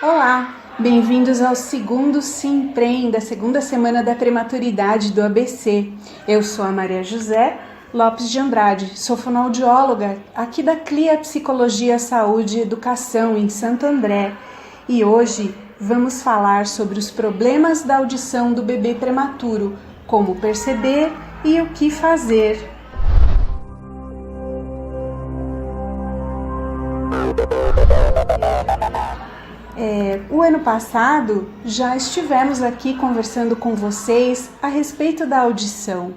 Olá, bem-vindos ao segundo Simprem, da segunda semana da prematuridade do ABC. Eu sou a Maria José Lopes de Andrade, sou fonoaudióloga aqui da CLIA Psicologia, Saúde e Educação em Santo André. E hoje vamos falar sobre os problemas da audição do bebê prematuro, como perceber e o que fazer. O ano passado já estivemos aqui conversando com vocês a respeito da audição.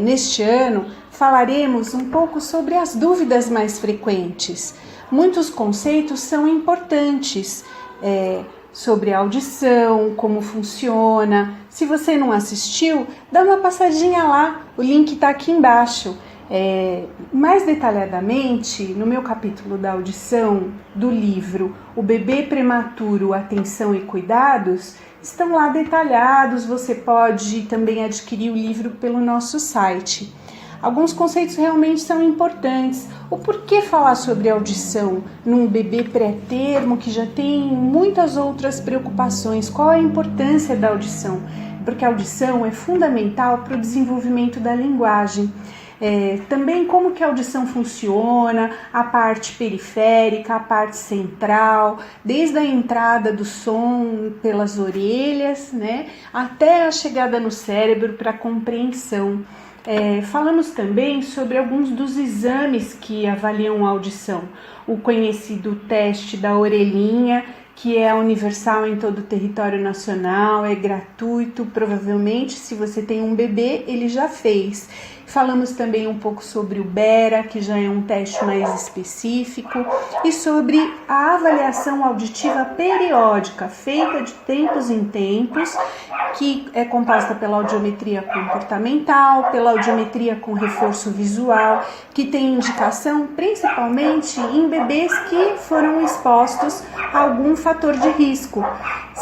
Neste ano falaremos um pouco sobre as dúvidas mais frequentes. Muitos conceitos são importantes sobre a audição, como funciona. Se você não assistiu, dá uma passadinha lá, o link está aqui embaixo. Mais detalhadamente, no meu capítulo da audição do livro O Bebê Prematuro, Atenção e Cuidados, estão lá detalhados. Você pode também adquirir o livro pelo nosso site. Alguns conceitos realmente são importantes. O porquê falar sobre audição num bebê pré-termo que já tem muitas outras preocupações? Qual a importância da audição? Porque a audição é fundamental para o desenvolvimento da linguagem. Também como que a audição funciona, a parte periférica, a parte central, desde a entrada do som pelas orelhas, né, até a chegada no cérebro para compreensão. Falamos também sobre alguns dos exames que avaliam a audição. O conhecido teste da orelhinha, que é universal em todo o território nacional, é gratuito, provavelmente se você tem um bebê, ele já fez. Falamos também um pouco sobre o BERA, que já é um teste mais específico, e sobre a avaliação auditiva periódica, feita de tempos em tempos, que é composta pela audiometria comportamental, pela audiometria com reforço visual, que tem indicação principalmente em bebês que foram expostos a algum fator de risco,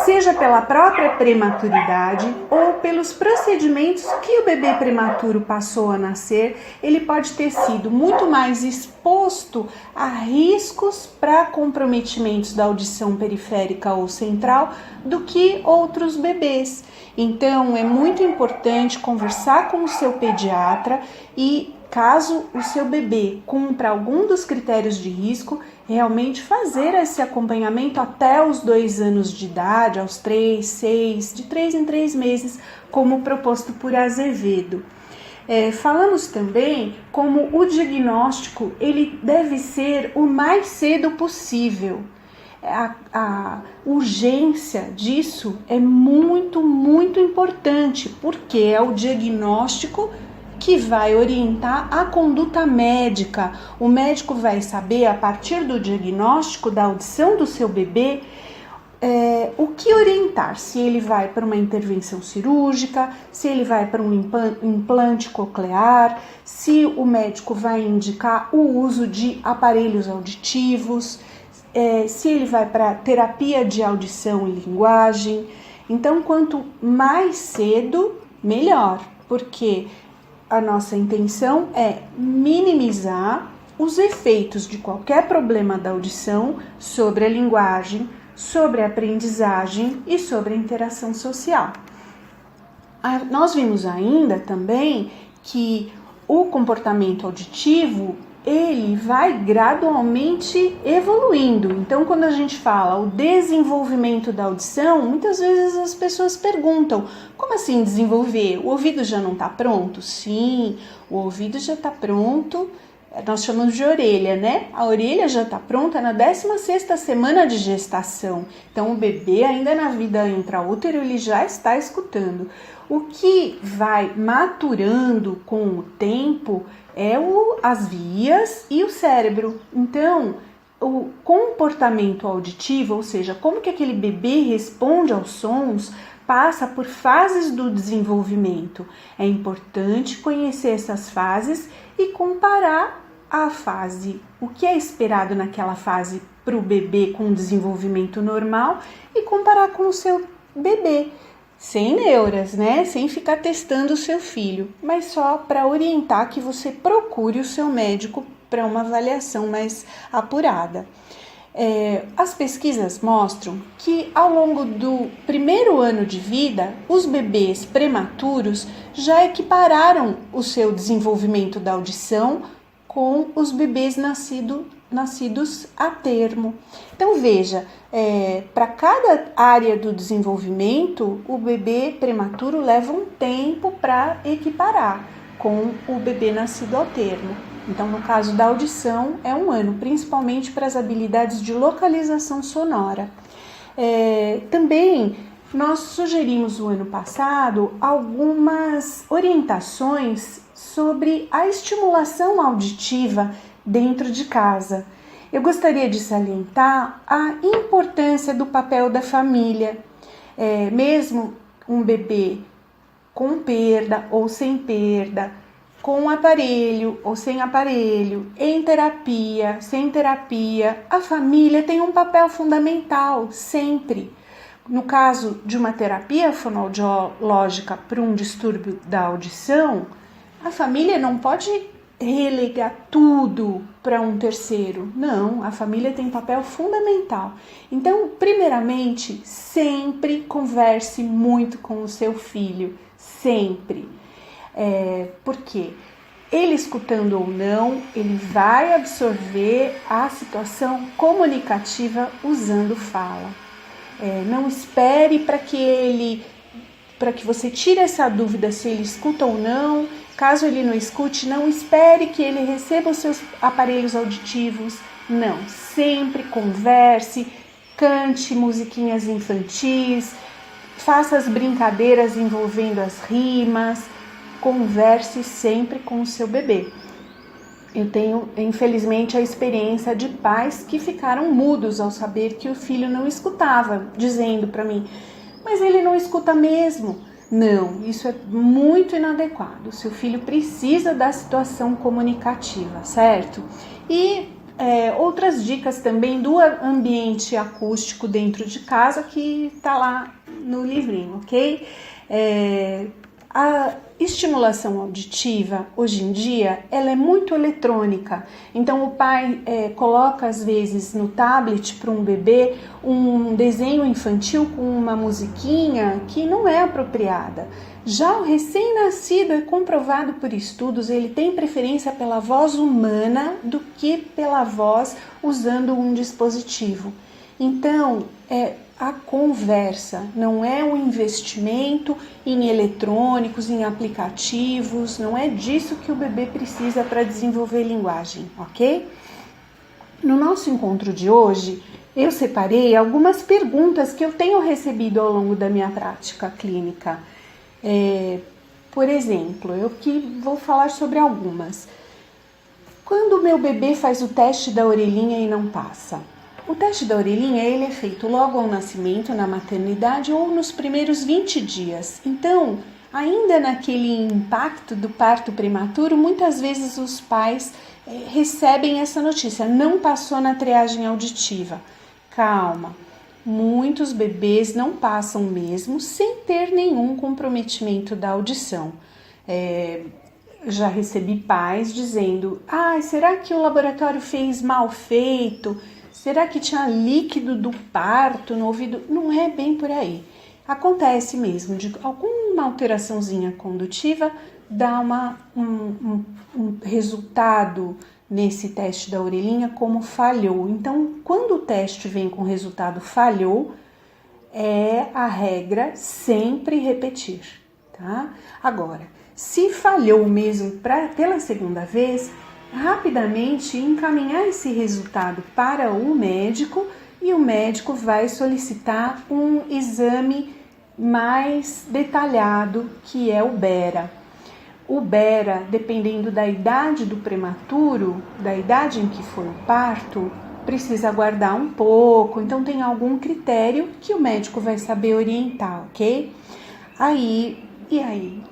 seja pela própria prematuridade ou pelos procedimentos que o bebê prematuro passou a nascer. Ele pode ter sido muito mais exposto a riscos para comprometimentos da audição periférica ou central do que outros bebês. Então, é muito importante conversar com o seu pediatra e, caso o seu bebê cumpra algum dos critérios de risco, realmente fazer esse acompanhamento até os 2 anos de idade, aos 3, 6, de 3 em 3 meses, como proposto por Azevedo. Falamos também como o diagnóstico ele deve ser o mais cedo possível. A urgência disso é muito, muito importante, porque é o diagnóstico que vai orientar a conduta médica. O médico vai saber, a partir do diagnóstico da audição do seu bebê, o que orientar, se ele vai para uma intervenção cirúrgica, se ele vai para um implante coclear, se o médico vai indicar o uso de aparelhos auditivos, se ele vai para terapia de audição e linguagem. Então, quanto mais cedo, melhor, porque a nossa intenção é minimizar os efeitos de qualquer problema da audição sobre a linguagem, sobre a aprendizagem e sobre a interação social. Nós vimos ainda também que o comportamento auditivo ele vai gradualmente evoluindo. Então, quando a gente fala o desenvolvimento da audição, muitas vezes as pessoas perguntam: como assim desenvolver? O ouvido já não está pronto? Sim, o ouvido já está pronto. Nós chamamos de orelha, né? A orelha já está pronta na 16ª semana de gestação. Então, o bebê ainda na vida intraútero, ele já está escutando. O que vai maturando com o tempo é as vias e o cérebro. Então, o comportamento auditivo, ou seja, como que aquele bebê responde aos sons, passa por fases do desenvolvimento. É importante conhecer essas fases e comparar a fase, o que é esperado naquela fase para o bebê com desenvolvimento normal e comparar com o seu bebê, sem neuras, né? Sem ficar testando o seu filho, mas só para orientar que você procure o seu médico para uma avaliação mais apurada. As pesquisas mostram que ao longo do primeiro ano de vida, os bebês prematuros já equipararam o seu desenvolvimento da audição com os bebês nascidos a termo. Então veja, para cada área do desenvolvimento, o bebê prematuro leva um tempo para equiparar com o bebê nascido ao termo. Então, no caso da audição, é 1 ano, principalmente para as habilidades de localização sonora. Também nós sugerimos no ano passado algumas orientações sobre a estimulação auditiva dentro de casa. Eu gostaria de salientar a importância do papel da família. Mesmo um bebê com perda ou sem perda, com aparelho ou sem aparelho, em terapia, sem terapia, a família tem um papel fundamental, sempre. No caso de uma terapia fonoaudiológica para um distúrbio da audição, a família não pode relegar tudo para um terceiro. Não, a família tem um papel fundamental. Então, primeiramente, sempre converse muito com o seu filho, sempre. Porque ele escutando ou não, ele vai absorver a situação comunicativa usando fala. Não espere para que você tire essa dúvida se ele escuta ou não. Caso ele não escute, não espere que ele receba os seus aparelhos auditivos. Não, sempre converse, cante musiquinhas infantis, faça as brincadeiras envolvendo as rimas, converse sempre com o seu bebê. Eu tenho, infelizmente, a experiência de pais que ficaram mudos ao saber que o filho não escutava, dizendo para mim, mas ele não escuta mesmo. Não, isso é muito inadequado. Seu filho precisa da situação comunicativa, certo? E outras dicas também do ambiente acústico dentro de casa que está lá no livrinho, ok? A estimulação auditiva, hoje em dia, ela é muito eletrônica. Então, o pai coloca, às vezes, no tablet para um bebê um desenho infantil com uma musiquinha que não é apropriada. Já o recém-nascido, é comprovado por estudos, ele tem preferência pela voz humana do que pela voz usando um dispositivo. Então, a conversa, não é um investimento em eletrônicos, em aplicativos, não é disso que o bebê precisa para desenvolver linguagem, ok? No nosso encontro de hoje, eu separei algumas perguntas que eu tenho recebido ao longo da minha prática clínica. Por exemplo, eu que vou falar sobre algumas. Quando o meu bebê faz o teste da orelhinha e não passa? O teste da orelhinha ele é feito logo ao nascimento, na maternidade ou nos primeiros 20 dias. Então, ainda naquele impacto do parto prematuro, muitas vezes os pais recebem essa notícia, não passou na triagem auditiva. Calma, muitos bebês não passam mesmo sem ter nenhum comprometimento da audição. Já recebi pais dizendo, será que o laboratório fez mal feito? Será que tinha líquido do parto no ouvido? Não é bem por aí. Acontece mesmo, de alguma alteraçãozinha condutiva dá um resultado nesse teste da orelhinha como falhou. Então, quando o teste vem com resultado falhou, é a regra sempre repetir, tá? Agora, se falhou mesmo pela segunda vez, rapidamente encaminhar esse resultado para o médico e o médico vai solicitar um exame mais detalhado, que é o Bera. O Bera, dependendo da idade do prematuro, da idade em que foi o parto, precisa aguardar um pouco, então tem algum critério que o médico vai saber orientar, ok?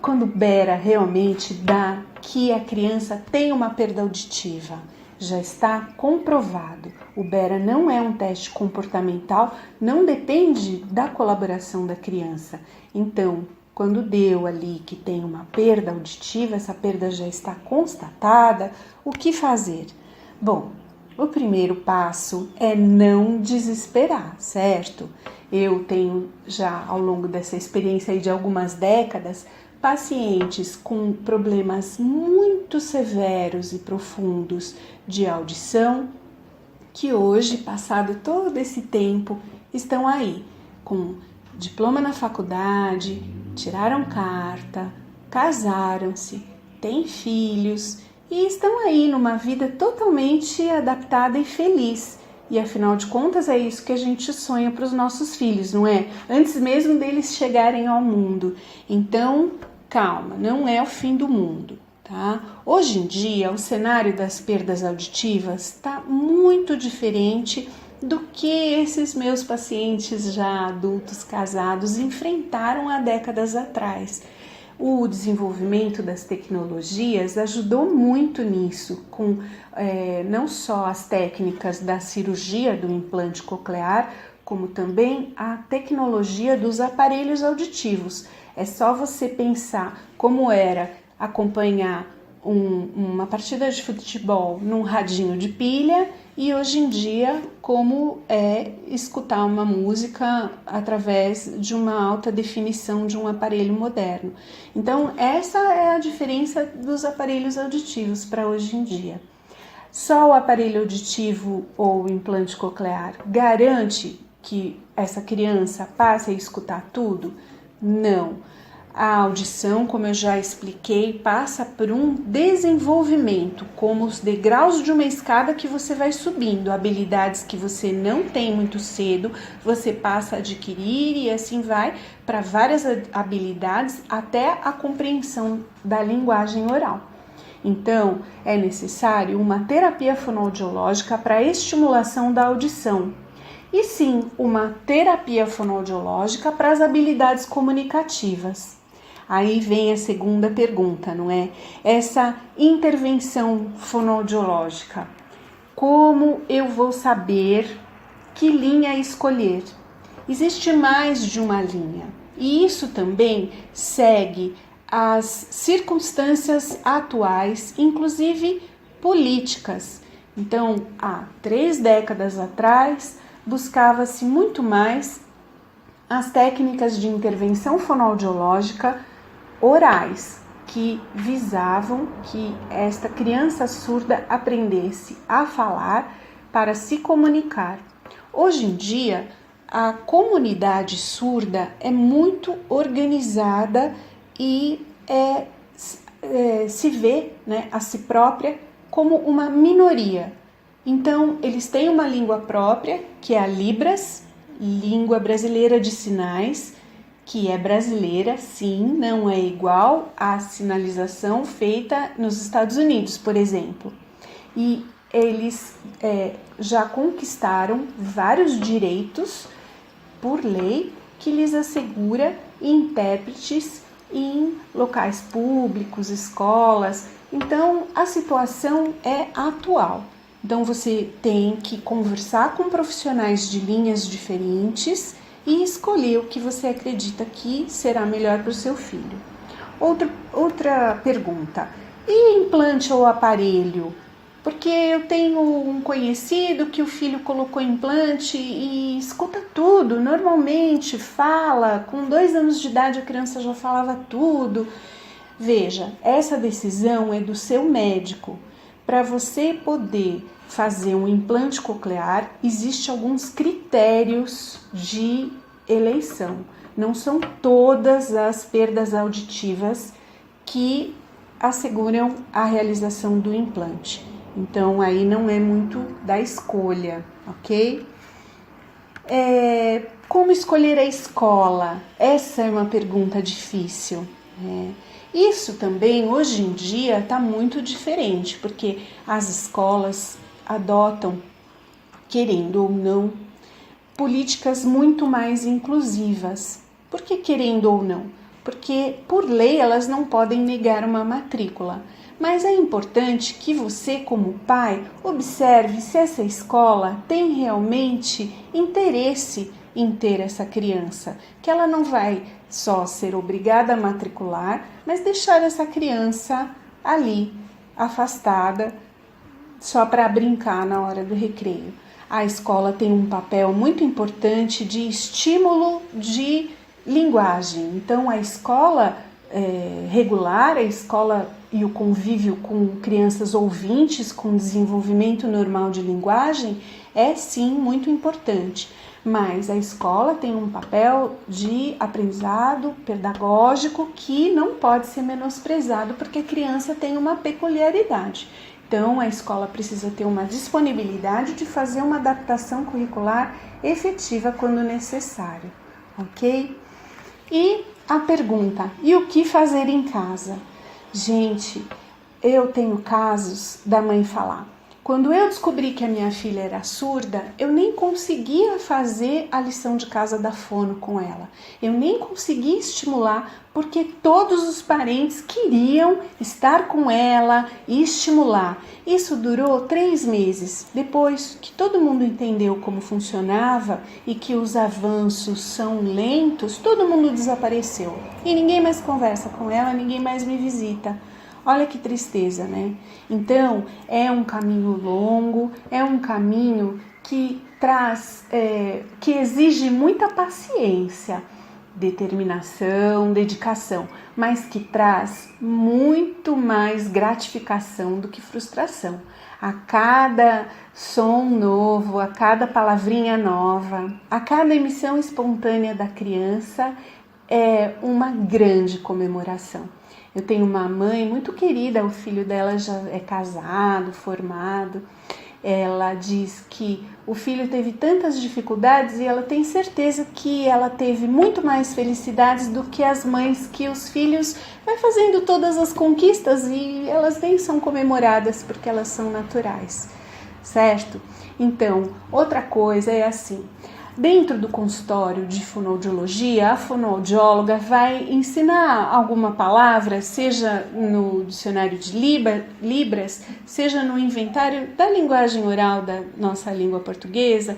Quando o Bera realmente dá que a criança tem uma perda auditiva, já está comprovado. O Bera não é um teste comportamental, não depende da colaboração da criança. Então, quando deu ali que tem uma perda auditiva, essa perda já está constatada, o que fazer? Bom, o primeiro passo é não desesperar, certo? Eu tenho já ao longo dessa experiência aí de algumas décadas pacientes com problemas muito severos e profundos de audição que hoje, passado todo esse tempo, estão aí com diploma na faculdade, tiraram carta, casaram-se, têm filhos e estão aí numa vida totalmente adaptada e feliz. E afinal de contas é isso que a gente sonha para os nossos filhos, não é? Antes mesmo deles chegarem ao mundo. Então, calma, não é o fim do mundo, tá? Hoje em dia, o cenário das perdas auditivas está muito diferente do que esses meus pacientes já adultos, casados, enfrentaram há décadas atrás. O desenvolvimento das tecnologias ajudou muito nisso, com não só as técnicas da cirurgia do implante coclear, como também a tecnologia dos aparelhos auditivos. É só você pensar como era acompanhar uma partida de futebol num radinho de pilha e hoje em dia como é escutar uma música através de uma alta definição de um aparelho moderno. Então essa é a diferença dos aparelhos auditivos para hoje em dia. Só o aparelho auditivo ou o implante coclear garante que essa criança passe a escutar tudo? Não. A audição, como eu já expliquei, passa por um desenvolvimento, como os degraus de uma escada que você vai subindo. Habilidades que você não tem muito cedo, você passa a adquirir e assim vai para várias habilidades até a compreensão da linguagem oral. Então, é necessário uma terapia fonoaudiológica para a estimulação da audição. E sim, uma terapia fonoaudiológica para as habilidades comunicativas. Aí vem a segunda pergunta, não é? Essa intervenção fonoaudiológica. Como eu vou saber que linha escolher? Existe mais de uma linha. E isso também segue as circunstâncias atuais, inclusive políticas. Então, há 3 décadas atrás, buscava-se muito mais as técnicas de intervenção fonoaudiológica orais, que visavam que esta criança surda aprendesse a falar para se comunicar. Hoje em dia, a comunidade surda é muito organizada e se vê, né, a si própria como uma minoria. Então, eles têm uma língua própria, que é a Libras, língua brasileira de sinais, que é brasileira, sim, não é igual à sinalização feita nos Estados Unidos, por exemplo. E eles já conquistaram vários direitos por lei que lhes assegura intérpretes em locais públicos, escolas. Então, a situação é atual. Então, você tem que conversar com profissionais de linhas diferentes e escolher o que você acredita que será melhor para o seu filho. Outra pergunta. E implante ou aparelho? Porque eu tenho um conhecido que o filho colocou implante e escuta tudo, normalmente fala, com 2 anos de idade a criança já falava tudo. Veja, essa decisão é do seu médico. Para você poder fazer um implante coclear, existem alguns critérios de eleição. Não são todas as perdas auditivas que asseguram a realização do implante. Então, aí não é muito da escolha, ok? Como escolher a escola? Essa é uma pergunta difícil. Isso também, hoje em dia, está muito diferente, porque as escolas adotam, querendo ou não, políticas muito mais inclusivas. Por que querendo ou não? Porque, por lei, elas não podem negar uma matrícula. Mas é importante que você, como pai, observe se essa escola tem realmente interesse em ter essa criança, que ela não vai só ser obrigada a matricular, mas deixar essa criança ali, afastada, só para brincar na hora do recreio. A escola tem um papel muito importante de estímulo de linguagem. Então, a escola regular, a escola e o convívio com crianças ouvintes com desenvolvimento normal de linguagem é sim muito importante. Mas a escola tem um papel de aprendizado pedagógico que não pode ser menosprezado porque a criança tem uma peculiaridade. Então, a escola precisa ter uma disponibilidade de fazer uma adaptação curricular efetiva quando necessário, ok? E a pergunta, e o que fazer em casa? Gente, eu tenho casos da mãe falar: quando eu descobri que a minha filha era surda, eu nem conseguia fazer a lição de casa da fono com ela. Eu nem conseguia estimular, porque todos os parentes queriam estar com ela e estimular. Isso durou 3 meses. Depois que todo mundo entendeu como funcionava e que os avanços são lentos, todo mundo desapareceu. E ninguém mais conversa com ela, ninguém mais me visita. Olha que tristeza, né? Então, é um caminho longo, é um caminho que traz, que exige muita paciência, determinação, dedicação, mas que traz muito mais gratificação do que frustração. A cada som novo, a cada palavrinha nova, a cada emissão espontânea da criança é uma grande comemoração. Eu tenho uma mãe muito querida, o filho dela já é casado, formado. Ela diz que o filho teve tantas dificuldades e ela tem certeza que ela teve muito mais felicidades do que as mães que os filhos vai fazendo todas as conquistas e elas nem são comemoradas porque elas são naturais, certo? Então, outra coisa é assim: dentro do consultório de fonoaudiologia, a fonoaudióloga vai ensinar alguma palavra, seja no dicionário de Libras, seja no inventário da linguagem oral da nossa língua portuguesa.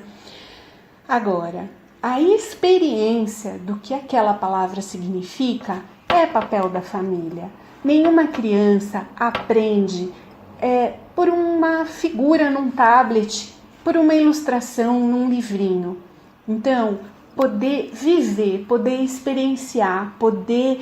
Agora, a experiência do que aquela palavra significa é papel da família. Nenhuma criança aprende por uma figura num tablet, por uma ilustração num livrinho. Então, poder viver, poder experienciar, poder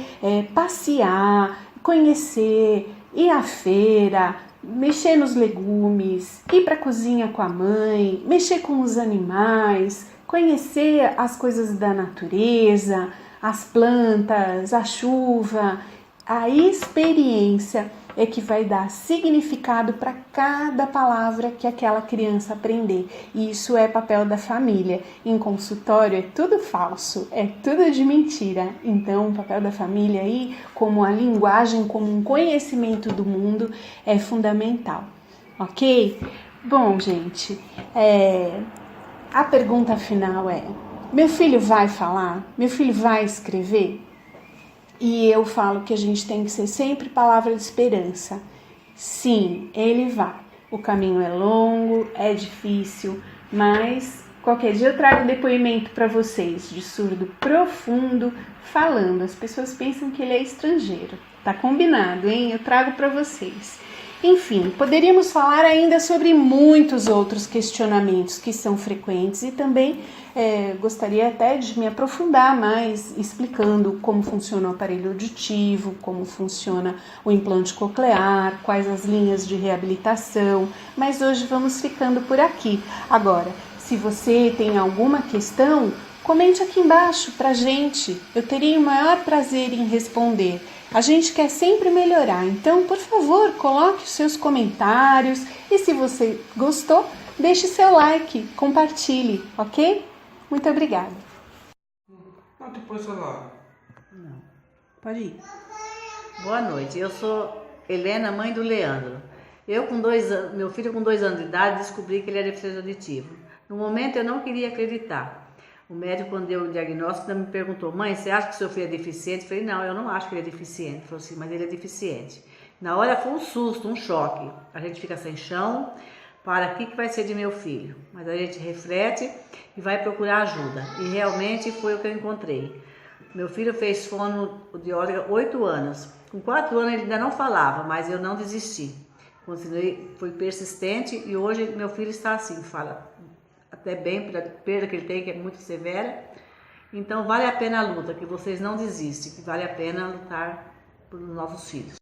passear, conhecer, ir à feira, mexer nos legumes, ir para a cozinha com a mãe, mexer com os animais, conhecer as coisas da natureza, as plantas, a chuva. A experiência é que vai dar significado para cada palavra que aquela criança aprender. E isso é papel da família. Em consultório é tudo falso, é tudo de mentira. Então o papel da família aí, como a linguagem, como um conhecimento do mundo, é fundamental. Ok? Bom, gente, a pergunta final é: meu filho vai falar? Meu filho vai escrever? E eu falo que a gente tem que ser sempre palavra de esperança. Sim, ele vai. O caminho é longo, é difícil, mas qualquer dia eu trago depoimento para vocês de surdo profundo falando. As pessoas pensam que ele é estrangeiro. Tá combinado, hein? Eu trago para vocês. Enfim, poderíamos falar ainda sobre muitos outros questionamentos que são frequentes e também gostaria até de me aprofundar mais explicando como funciona o aparelho auditivo, como funciona o implante coclear, quais as linhas de reabilitação, mas hoje vamos ficando por aqui. Agora, se você tem alguma questão, comente aqui embaixo pra gente, eu teria o maior prazer em responder. A gente quer sempre melhorar, então, por favor, coloque os seus comentários e se você gostou, deixe seu like, compartilhe, ok? Muito obrigada. Não, depois lá. Não. Pode ir. Boa noite, eu sou Helena, mãe do Leandro. Meu filho com 2 anos de idade, descobri que ele era deficiente auditivo. No momento eu não queria acreditar. O médico, quando deu o diagnóstico, me perguntou: mãe, você acha que seu filho é deficiente? Eu falei: não, eu não acho que ele é deficiente. Ele falou assim: mas ele é deficiente. Na hora foi um susto, um choque. A gente fica sem chão, para o que vai ser de meu filho? Mas a gente reflete e vai procurar ajuda. E realmente foi o que eu encontrei. Meu filho fez fono de órgão 8 anos. Com 4 anos ele ainda não falava, mas eu não desisti. continuei, fui persistente e hoje meu filho está assim, fala até bem pela perda que ele tem, que é muito severa. Então vale a pena a luta, que vocês não desistem, que vale a pena lutar por novos filhos.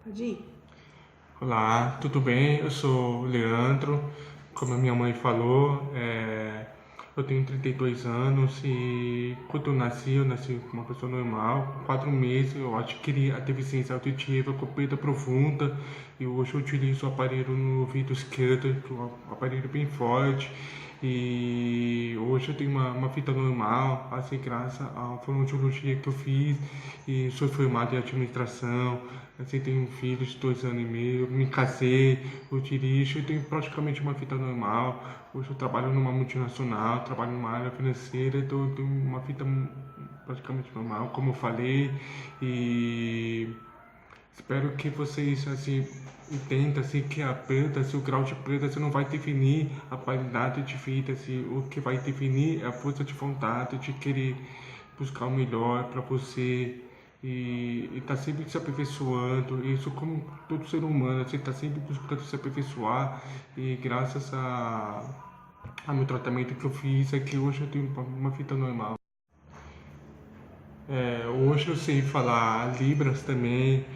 Pode ir. Olá, tudo bem? Eu sou o Leandro. Como a minha mãe falou, eu tenho 32 anos e quando eu nasci como uma pessoa normal. Com 4 meses eu adquiri a deficiência auditiva com perda profunda e hoje eu utilizo o aparelho no ouvido esquerdo, que é um aparelho bem forte. E hoje eu tenho uma vida normal, assim, graças à fonoaudiologia que eu fiz, e sou formado em administração, assim, tenho um filho de 2 anos e meio, me casei, eu dirijo, eu tenho praticamente uma vida normal. Hoje eu trabalho numa multinacional, trabalho numa área financeira, então eu tenho uma vida praticamente normal, como eu falei, e espero que vocês, assim, entendam, assim, que a perda, assim, o grau de perda, você não vai definir a qualidade de vida, assim, o que vai definir é a força de vontade de querer buscar o melhor para você e tá sempre se aperfeiçoando. Isso como todo ser humano, assim, tá sempre buscando se aperfeiçoar e graças ao meu tratamento que eu fiz, é que hoje eu tenho uma vida normal. Hoje eu sei falar Libras também.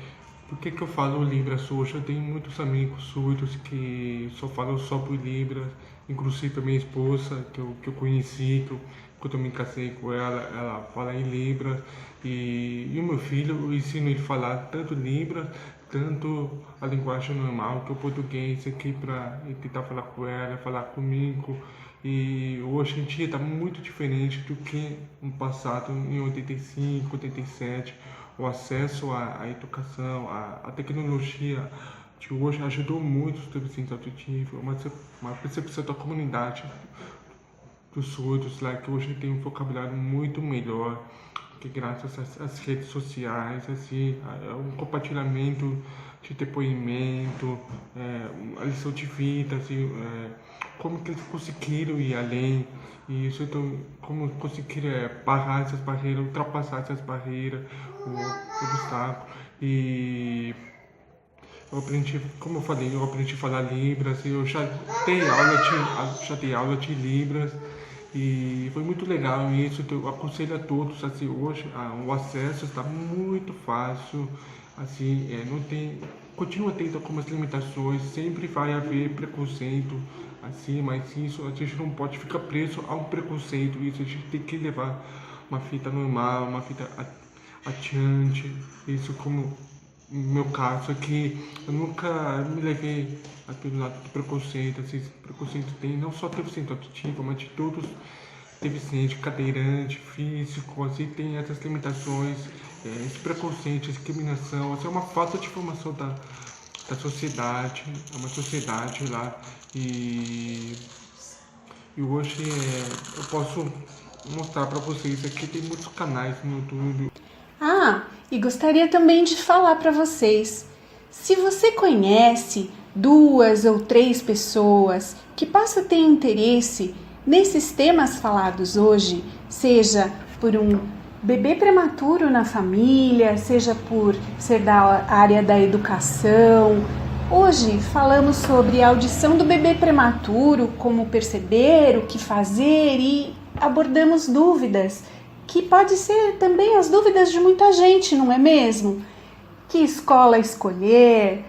Por que eu falo Libras hoje? Eu tenho muitos amigos surdos que só falam só por Libras, inclusive a minha esposa, que eu conheci, quando eu me casei com ela fala em Libras, e o meu filho, eu ensino ele a falar tanto Libras, tanto a linguagem normal, que é o português, aqui para tentar falar com ela, falar comigo. E hoje em dia está muito diferente do que no passado, em 85, 87. O acesso à educação, à tecnologia de hoje ajudou muito os deficientes auditivos, uma percepção da comunidade dos surdos lá, que hoje tem um vocabulário muito melhor, que graças às redes sociais, assim, um compartilhamento de depoimento, a lição de vida, assim, como que eles conseguiram ir além, e isso, então, como conseguiram barrar essas barreiras, ultrapassar essas barreiras, o obstáculo. E eu aprendi, como eu falei, eu aprendi a falar Libras, eu já dei aula de Libras, e foi muito legal isso. Eu aconselho a todos, assim, hoje o acesso está muito fácil, assim, não tem, continua tendo algumas limitações, sempre vai haver preconceito, assim, mas isso a gente não pode ficar preso a um preconceito, isso a gente tem que levar uma vida normal, uma vida adiante. Isso, como no meu caso aqui, eu nunca me levei pelo lado do preconceito. Assim, preconceito tem não só deficiente auditivo, mas de todos, deficiente, cadeirante, físico, assim, tem essas limitações, esse preconceito, discriminação, assim, é uma falta de formação da sociedade, é uma sociedade lá, e hoje eu posso mostrar para vocês aqui, tem muitos canais no YouTube. E gostaria também de falar para vocês, se você conhece 2 ou 3 pessoas que possam ter interesse nesses temas falados hoje, seja por um bebê prematuro na família, seja por ser da área da educação. Hoje falamos sobre a audição do bebê prematuro, como perceber, o que fazer, e abordamos dúvidas, que pode ser também as dúvidas de muita gente, não é mesmo? Que escola escolher,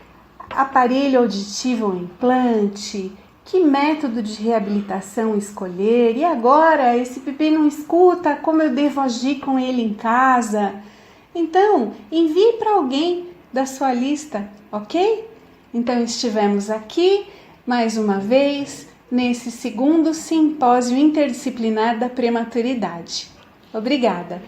aparelho auditivo ou implante, que método de reabilitação escolher, e agora esse bebê não escuta, como eu devo agir com ele em casa? Então, envie para alguém da sua lista, ok? Então estivemos aqui, mais uma vez, nesse 2º simpósio interdisciplinar da prematuridade. Obrigada!